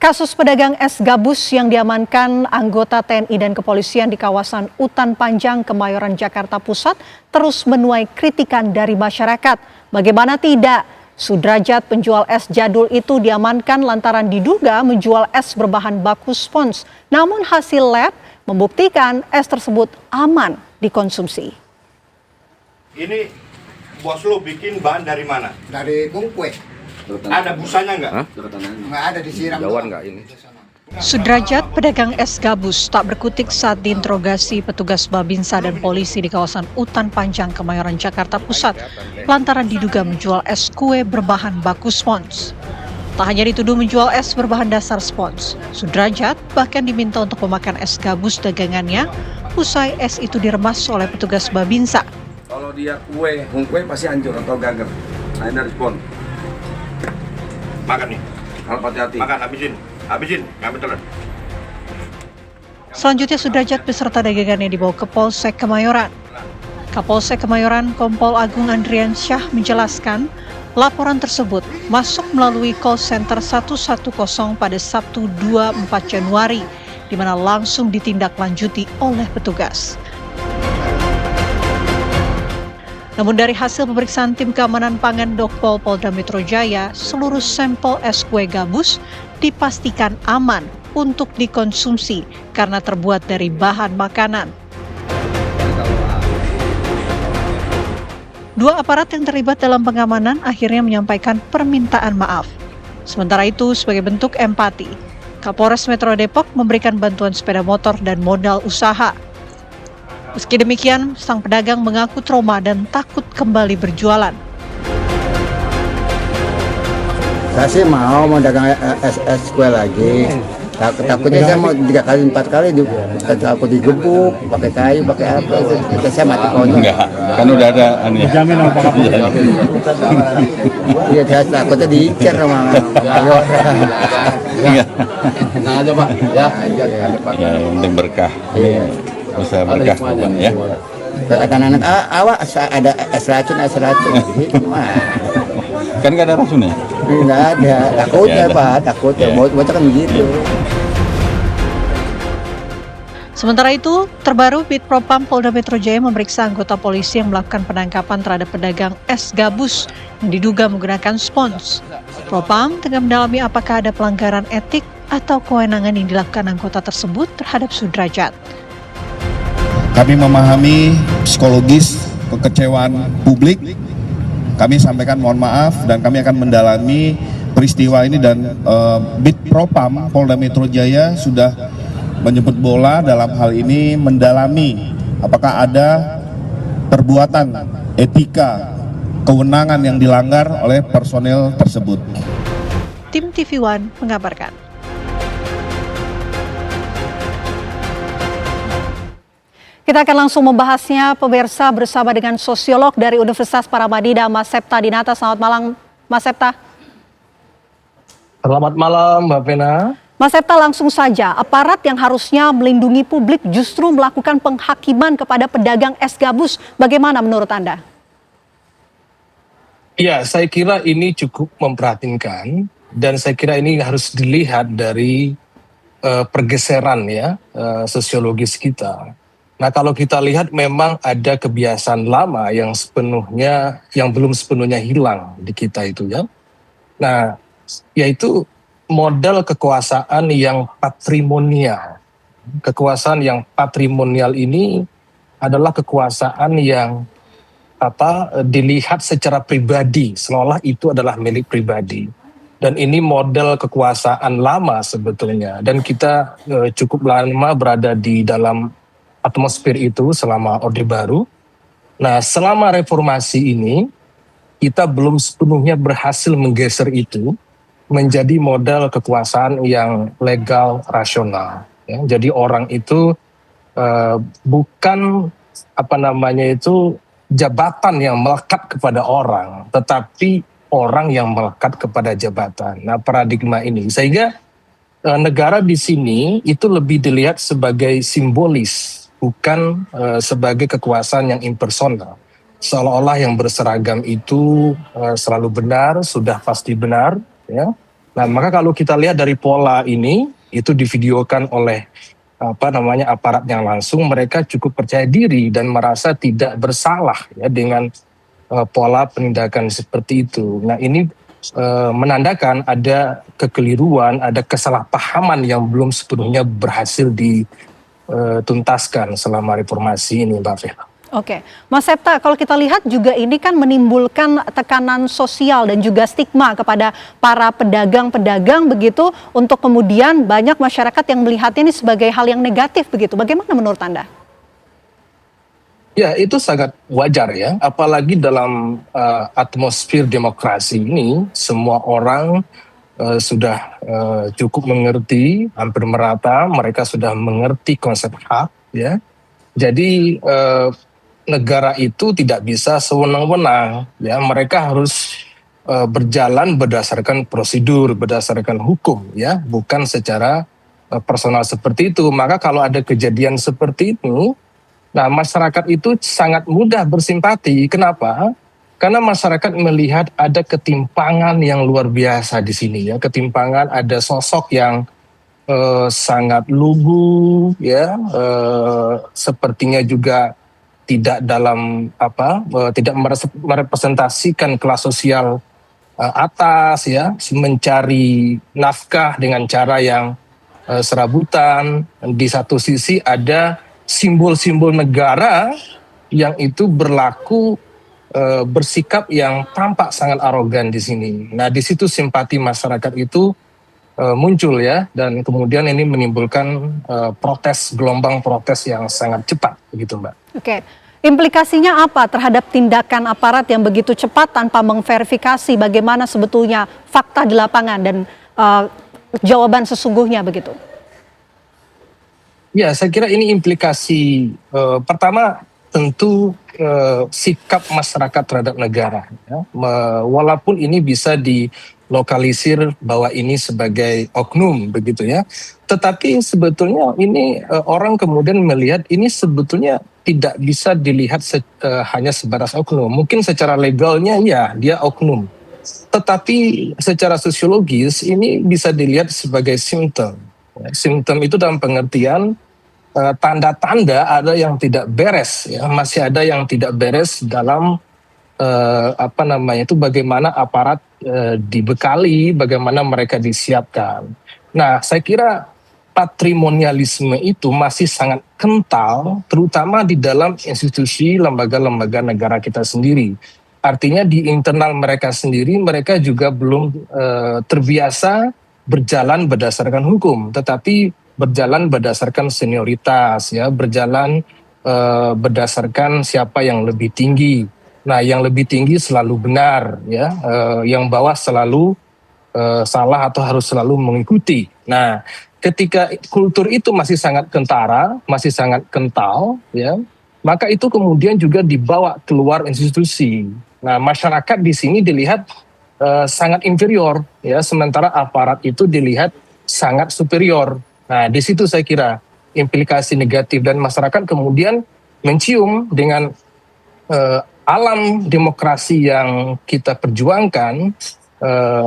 Kasus pedagang es gabus yang diamankan anggota TNI dan kepolisian di kawasan Utan Panjang, Kemayoran, Jakarta Pusat terus menuai kritikan dari masyarakat. Bagaimana tidak? Sudrajat, penjual es jadul itu diamankan lantaran diduga menjual es berbahan baku spons. Namun hasil lab membuktikan es tersebut aman dikonsumsi. Ini bos lu bikin bahan dari mana? Dari Kungkwe. Ada busanya nggak? Nggak ada, disiram. Jauhan nggak ini? Sudrajat, pedagang es gabus, tak berkutik saat diinterogasi petugas Babinsa dan polisi di kawasan Utan Panjang, Kemayoran, Jakarta Pusat, lantaran diduga menjual es kue berbahan baku spons. Tak hanya dituduh menjual es berbahan dasar spons, Sudrajat bahkan diminta untuk memakan es gabus dagangannya, usai es itu diremas oleh petugas Babinsa. Kalau dia kue pasti hancur atau gagal. Nah, ini respon. Makan nih. Harus hati-hati. Makan, habisin, ngambil telan. Selanjutnya Sudrajat beserta dagangannya dibawa ke Polsek Kemayoran. Kapolsek Kemayoran Kompol Agung Andriansyah menjelaskan laporan tersebut masuk melalui call center 110 pada Sabtu 24 Januari, di mana langsung ditindaklanjuti oleh petugas. Namun dari hasil pemeriksaan tim keamanan pangan Dokpol Polda Metro Jaya, seluruh sampel es kue gabus dipastikan aman untuk dikonsumsi karena terbuat dari bahan makanan. Dua aparat yang terlibat dalam pengamanan akhirnya menyampaikan permintaan maaf. Sementara itu, sebagai bentuk empati, Kapolres Metro Depok memberikan bantuan sepeda motor dan modal usaha. Meski demikian, sang pedagang mengaku trauma dan takut kembali berjualan. Saya sih mau dagang es kue lagi. Takutnya saya mau 3 kali 4 kali takut digebuk, pakai kayu, pakai apa? Itu saya mati konyol. Enggak, kan udah ada anu ya. Jamin apa Iya, saya takutnya diincar sama mayor. Nah aja Pak, ya. Ya, yang penting berkah. Bisa berkah Pak ya. Kata anak awak ada es racun. Kan nggak ada racunnya? Nggak ada, takutnya Pak, takutnya. Bocah kan begitu. Sementara itu, terbaru Bid Propam Polda Metro Jaya memeriksa anggota polisi yang melakukan penangkapan terhadap pedagang es gabus yang diduga menggunakan spons. Propam tengah mendalami apakah ada pelanggaran etik atau kewenangan yang dilakukan anggota tersebut terhadap Sudrajat. Kami memahami psikologis kekecewaan publik. Kami sampaikan mohon maaf dan kami akan mendalami peristiwa ini dan Bid Propam Polda Metro Jaya sudah menjemput bola dalam hal ini mendalami apakah ada perbuatan etika kewenangan yang dilanggar oleh personel tersebut. Tim TV One mengabarkan. Kita akan langsung membahasnya, pemirsa, bersama dengan sosiolog dari Universitas Paramadina, Mas Septa Dinata. Selamat malam, Mas Septa. Selamat malam, Mbak Vena. Mas Septa, langsung saja, aparat yang harusnya melindungi publik justru melakukan penghakiman kepada pedagang es gabus. Bagaimana menurut Anda? Ya, saya kira ini cukup memprihatinkan dan saya kira ini harus dilihat dari pergeseran ya sosiologis kita. Nah, kalau kita lihat memang ada kebiasaan lama yang belum sepenuhnya hilang di kita itu ya. Nah, yaitu model kekuasaan yang patrimonial. Kekuasaan yang patrimonial ini adalah kekuasaan yang dilihat secara pribadi, seolah itu adalah milik pribadi. Dan ini model kekuasaan lama sebetulnya. Dan kita cukup lama berada di dalam atmosfer itu selama Orde Baru. Nah, selama reformasi ini, kita belum sepenuhnya berhasil menggeser itu menjadi model kekuasaan yang legal, rasional. Ya. Jadi orang itu bukan jabatan yang melekat kepada orang, tetapi orang yang melekat kepada jabatan. Nah, paradigma ini sehingga negara di sini itu lebih dilihat sebagai simbolis, bukan sebagai kekuasaan yang impersonal. Seolah-olah yang berseragam itu selalu benar, sudah pasti benar, ya. Nah, maka kalau kita lihat dari pola ini, itu divideokan oleh aparat yang langsung, mereka cukup percaya diri dan merasa tidak bersalah ya dengan pola penindakan seperti itu. Nah, ini menandakan ada kekeliruan, ada kesalahpahaman yang belum sepenuhnya berhasil dituntaskan selama reformasi ini, Mbak Vela. Oke, Mas Septa, kalau kita lihat juga ini kan menimbulkan tekanan sosial dan juga stigma kepada para pedagang-pedagang begitu, untuk kemudian banyak masyarakat yang melihatnya ini sebagai hal yang negatif begitu. Bagaimana menurut Anda? Ya, itu sangat wajar ya, apalagi dalam atmosfer demokrasi ini, semua orang sudah cukup mengerti, hampir merata, mereka sudah mengerti konsep hak ya. Jadi negara itu tidak bisa sewenang-wenang ya, mereka harus berjalan berdasarkan prosedur, berdasarkan hukum ya, bukan secara personal seperti itu. Maka kalau ada kejadian seperti itu, nah masyarakat itu sangat mudah bersimpati. Kenapa? Karena masyarakat melihat ada ketimpangan yang luar biasa di sini ya, ketimpangan, ada sosok yang sangat lugu ya, sepertinya juga tidak tidak merepresentasikan kelas sosial atas ya, mencari nafkah dengan cara yang serabutan. Di satu sisi ada simbol-simbol negara yang itu berlaku bersikap yang tampak sangat arogan di sini. Nah, di situ simpati masyarakat itu muncul ya, dan kemudian ini menimbulkan gelombang protes yang sangat cepat begitu, Mbak. Oke, implikasinya apa terhadap tindakan aparat yang begitu cepat tanpa memverifikasi bagaimana sebetulnya fakta di lapangan dan jawaban sesungguhnya begitu? Ya, saya kira ini implikasi pertama tentu sikap masyarakat terhadap negara. Ya. Walaupun ini bisa dilokalisir bahwa ini sebagai oknum begitu ya, tetapi sebetulnya ini orang kemudian melihat ini sebetulnya tidak bisa dilihat hanya sebatas oknum. Mungkin secara legalnya ya dia oknum, tetapi secara sosiologis ini bisa dilihat sebagai simptom. Simptom itu dalam pengertian tanda-tanda ada yang tidak beres ya, masih ada yang tidak beres dalam bagaimana aparat dibekali, bagaimana mereka disiapkan. Nah, saya kira patrimonialisme itu masih sangat kental, terutama di dalam institusi lembaga-lembaga negara kita sendiri. Artinya di internal mereka sendiri, mereka juga belum terbiasa berjalan berdasarkan hukum, tetapi berjalan berdasarkan senioritas, ya, berjalan berdasarkan siapa yang lebih tinggi. Nah, yang lebih tinggi selalu benar, ya, yang bawah selalu salah atau harus selalu mengikuti. Nah, ketika kultur itu masih sangat kentara, masih sangat kental, ya, maka itu kemudian juga dibawa keluar institusi. Nah, masyarakat di sini dilihat sangat inferior, ya, sementara aparat itu dilihat sangat superior. Nah, di situ saya kira implikasi negatif, dan masyarakat kemudian mencium dengan alam demokrasi yang kita perjuangkan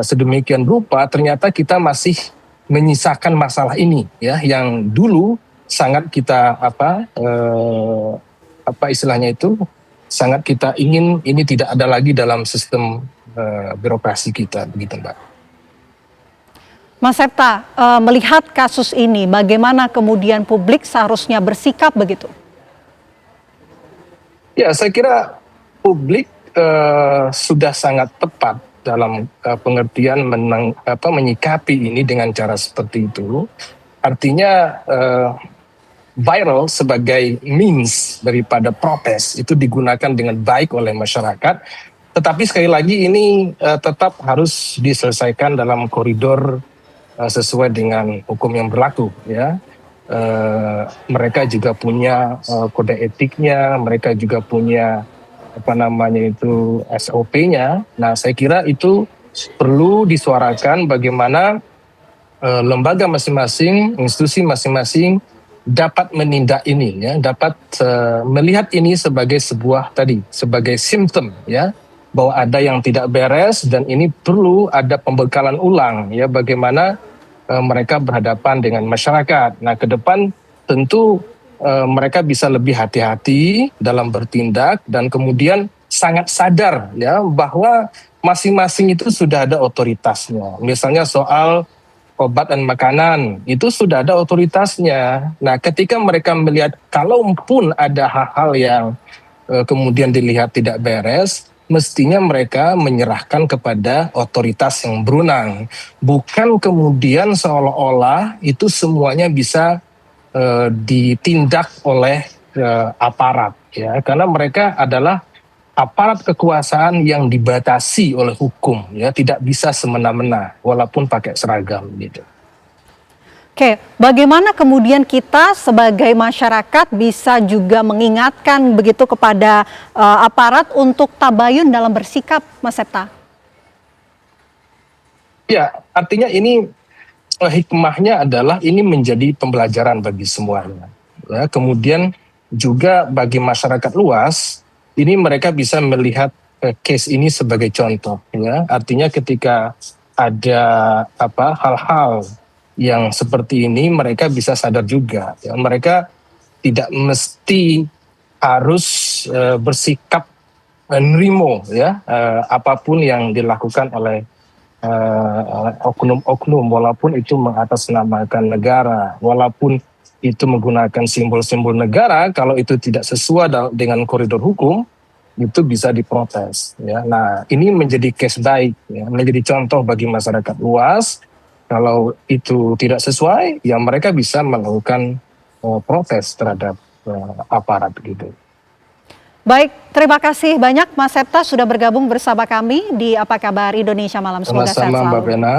sedemikian rupa, ternyata kita masih menyisakan masalah ini, ya, yang dulu sangat kita istilahnya itu sangat kita ingin ini tidak ada lagi dalam sistem birokrasi kita, begitu, Mbak. Mas Septa, melihat kasus ini, bagaimana kemudian publik seharusnya bersikap begitu? Ya, saya kira publik sudah sangat tepat dalam pengertian menyikapi ini dengan cara seperti itu. Artinya viral sebagai means daripada protes itu digunakan dengan baik oleh masyarakat. Tetapi sekali lagi ini tetap harus diselesaikan dalam koridor sesuai dengan hukum yang berlaku, ya. Mereka juga punya kode etiknya, mereka juga punya SOP-nya. Nah, saya kira itu perlu disuarakan bagaimana lembaga masing-masing, institusi masing-masing dapat menindak ini, ya, dapat melihat ini sebagai sebuah sebagai simptom, ya, bahwa ada yang tidak beres dan ini perlu ada pembekalan ulang ya bagaimana mereka berhadapan dengan masyarakat. Nah, ke depan tentu mereka bisa lebih hati-hati dalam bertindak dan kemudian sangat sadar ya bahwa masing-masing itu sudah ada otoritasnya. Misalnya soal obat dan makanan itu sudah ada otoritasnya. Nah, ketika mereka melihat kalaupun ada hal-hal yang kemudian dilihat tidak beres, mestinya mereka menyerahkan kepada otoritas yang berwenang. Bukan kemudian seolah-olah itu semuanya bisa ditindak oleh aparat, ya, karena mereka adalah aparat kekuasaan yang dibatasi oleh hukum, ya, tidak bisa semena-mena walaupun pakai seragam gitu. Oke, bagaimana kemudian kita sebagai masyarakat bisa juga mengingatkan begitu kepada aparat untuk tabayun dalam bersikap, Mas Septa? Ya, artinya ini hikmahnya adalah ini menjadi pembelajaran bagi semuanya. Ya, kemudian juga bagi masyarakat luas, ini mereka bisa melihat case ini sebagai contoh. Ya, artinya ketika ada hal-hal yang seperti ini, mereka bisa sadar juga. Ya, mereka tidak mesti harus bersikap nerimo, ya, apapun yang dilakukan oleh oknum-oknum, walaupun itu mengatasnamakan negara, walaupun itu menggunakan simbol-simbol negara, kalau itu tidak sesuai dengan koridor hukum, itu bisa diprotes. Ya. Nah, ini menjadi case baik, ya, menjadi contoh bagi masyarakat luas. Kalau itu tidak sesuai, ya mereka bisa melakukan protes terhadap aparat gitu. Baik, terima kasih banyak Mas Septa sudah bergabung bersama kami di Apa Kabar Indonesia Malam. Semoga sehat Sama-sama selalu. Mbak Bena.